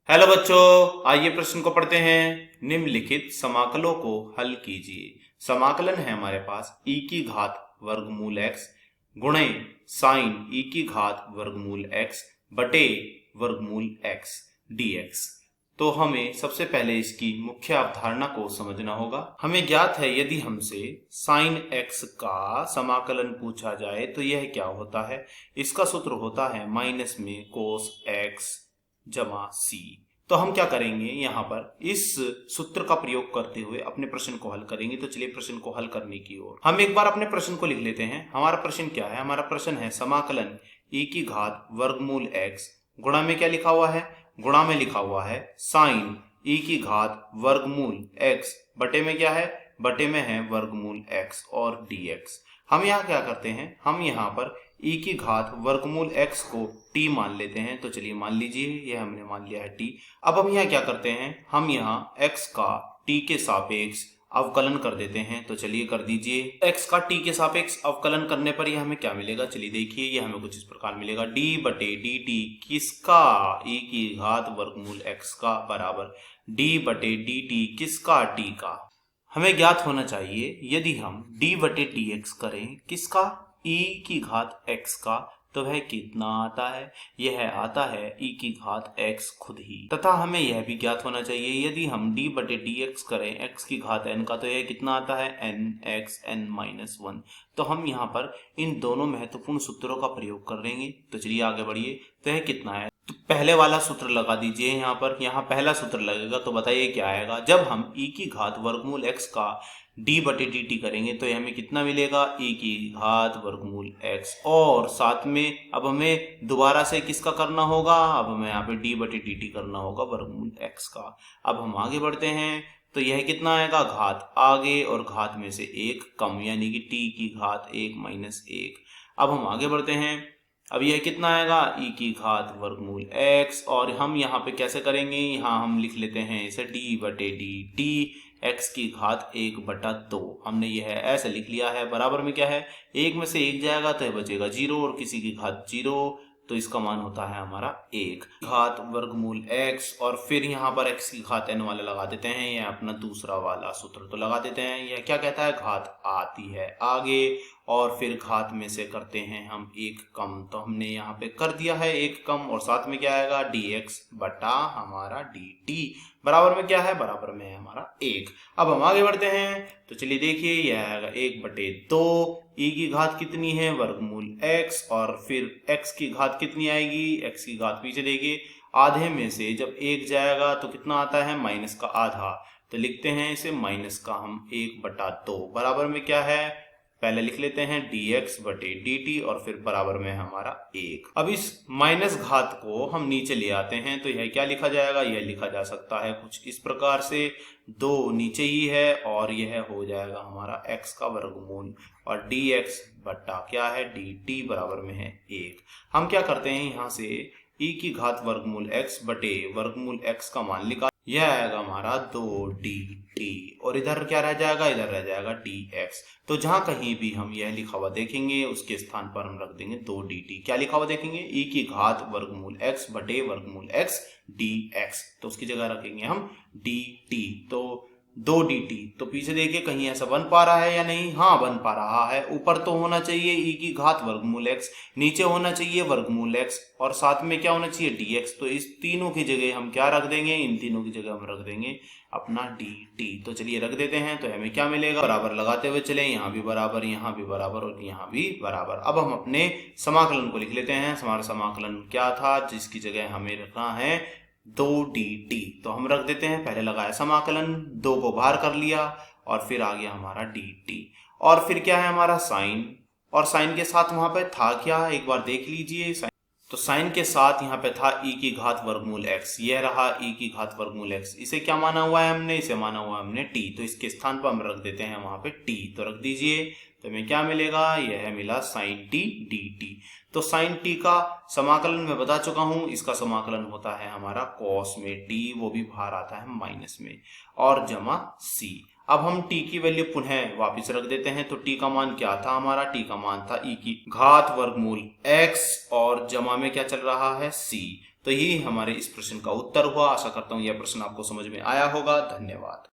Hello बच्चों, आइए प्रश्न को पढ़ते हैं। निम्नलिखित समाकलों को हल कीजिए। समाकलन है हमारे पास e की घात वर्गमूल x गुणे साइन e की घात वर्गमूल x बटे वर्गमूल x dx। तो हमें सबसे पहले इसकी मुख्य अवधारणा को समझना होगा। हमें ज्ञात है यदि हमसे साइन x का समाकलन पूछा जाए तो यह क्या होता है। इसका सूत्र होता है माइनस में कोस x जमा सी। तो हम क्या करेंगे, यहाँ पर इस सूत्र का प्रयोग करते हुए अपने प्रश्न को हल करेंगे। तो चलिए प्रश्न को हल करने की ओर हम एक बार अपने प्रश्न को लिख लेते हैं। हमारा प्रश्न क्या है? हमारा प्रश्न है समाकलन e की घात वर्गमूल x गुणा में क्या लिखा हुआ है? गुणा में लिखा हुआ है साइन e की घात वर्गमूल x बटे में क्या है? बटे में है वर्गमूल x और dx। हम यहाँ क्या करते हैं, हम यहाँ पर e की घात वर्गमूल x को t मान लेते हैं। तो चलिए मान लीजिए, ये हमने मान लिया है t। अब हम यहाँ क्या करते हैं, हम यहाँ x का t के सापेक्ष अवकलन कर देते हैं। तो चलिए कर दीजिए। x का t के सापेक्ष अवकलन करने पर यह हमें क्या मिलेगा? चलिए देखिए, ये हमें कुछ इस प्रकार मिलेगा, d बटे dt किसका? e की घात वर्गमूल x का बराबर d बटे dt किसका? t का। हमें ज्ञात होना चाहिए यदि हम d बटे dx करें किसका? e की घात x का, तो वह कितना आता है? यह आता है e की घात x खुद ही। तथा हमें यह भी ज्ञात होना चाहिए यदि हम d बटे dx करें x की घात n का, तो यह कितना आता है? n x n minus 1। तो हम यहाँ पर इन दोनों महत्वपूर्ण सूत्रों का प्रयोग कर लेंगे। तो चलिए आगे बढ़िए। तो यह कितना है? तो पहले वाला सूत्र लगा दीजिए यहाँ पर। यहाँ पहला सूत्र लगेगा, तो बताइए क्या आएगा। जब हम e की घात वर्गमूल x का d बटे dt करेंगे तो हमें कितना मिलेगा? e की घात वर्गमूल x। और साथ में अब हमें दोबारा से किसका करना होगा? अब हमें यहाँ पे d बटे dt करना होगा वर्गमूल x का। अब हम आगे बढ़ते हैं, तो यह कितना आएगा? घात आगे और घात में से एक कम, यानी कि t की घात 1 माइनस 1। अब हम आगे बढ़ते हैं, अब यह कितना आएगा? e की घात वर्गमूल x। और हम यहाँ पे कैसे करेंगे, यहाँ हम लिख लेते हैं इसे d बटे dt x की घात 1/2। हमने यह ऐसे लिख लिया है। बराबर में क्या है? एक में से एक जाएगा तो यह बचेगा 0 और किसी की घात 0, तो इसका मान होता है हमारा 1 घात वर्गमूल x। और फिर यहाँ पर x की घात n वाला लगा देते हैं, यह अपना दूसरा वाला सूत्र तो लगा देते हैं। यह क्या कहता है? घात आती है आगे और फिर घात में से करते हैं हम एक कम। तो हमने यहाँ पे कर दिया है एक कम, और साथ में क्या आएगा? dx बटा हमारा dt। बराबर में क्या है? बराबर में है हमारा 1। अब हम आगे बढ़ते हैं, तो चलिए देखिए, यह आएगा 1/2। e की घात कितनी है? वर्गमूल x। और फिर x की घात कितनी आएगी? x की घात पीछे देखिए, आधे में से जब 1 जाएगा तो कितना आता है? माइनस का आधा। तो लिखते हैं इसे माइनस का हम 1/2। बराबर में क्या है? पहले लिख लेते हैं dx बटे dt और फिर बराबर में हमारा 1। अब इस माइनस घात को हम नीचे ले आते हैं, तो यह क्या लिखा जाएगा? यह लिखा जा सकता है कुछ इस प्रकार से, 2 नीचे ही है और यह हो जाएगा हमारा x का वर्गमूल, और dx बटा क्या है? dt बराबर में है 1। हम क्या करते हैं, यहाँ से e की घात वर्गमूल x बटे वर्गमूल x का मान निकाल, यह आएगा हमारा 2dt और इधर क्या रह जाएगा? इधर रह जाएगा dx। तो जहां कहीं भी हम यह लिखा हुआ देखेंगे उसके स्थान पर हम रख देंगे 2dt। क्या लिखा हुआ देखेंगे? e की घात वर्गमूल x बटे वर्गमूल x dx। तो उसकी जगह रखेंगे हम dt। तो 2dt। तो पीछे देखिए कहीं ऐसा बन पा रहा है या नहीं? हाँ, बन पा रहा है। ऊपर तो होना चाहिए e की घात वर्गमूल x, नीचे होना चाहिए वर्गमूल x, और साथ में क्या होना चाहिए? dx। तो इस तीनों की जगह हम क्या रख देंगे? इन तीनों की जगह हम रख देंगे अपना dt। तो चलिए रख देते हैं, तो हमें क्या मिलेगा? बराबर लगाते हुए चले, यहाँ भी बराबर, यहाँ भी बराबर और यहाँ भी बराबर। अब हम अपने समाकलन को लिख लेते हैं। हमारा समाकलन क्या था जिसकी जगह हमें रखना है? 2dt। तो हम रख देते हैं, पहले लगाया समाकलन, 2 को बाहर कर लिया और फिर आ गया हमारा dt। और फिर क्या है हमारा? साइन। और साइन के साथ वहां पे था क्या? एक बार देख लीजिए। तो साइन के साथ यहाँ पे था e की घात वर्गमूल x। यह रहा e की घात वर्गमूल x। इसे क्या माना हुआ है हमने? इसे माना हुआ है हमने t। तो इसके स्थान पर हम रख देते हैं वहां पे t। तो रख दीजिए, तो हमें क्या मिलेगा? यह मिला साइन t dt। तो साइन t का समाकलन मैं बता चुका हूं, इसका समाकलन होता है हमारा कॉस में t, वो भी बाहर आता है माइनस में, और जमा c। अब हम t की वैल्यू पुनः वापस रख देते हैं। तो t का मान क्या था हमारा? t का मान था e की घात वर्गमूल x और जमा में क्या चल रहा है? c। तो यही हमारे इस प्रश्न का उत्तर हुआ। आशा करता हूं यह प्रश्न आपको समझ में आया होगा। धन्यवाद।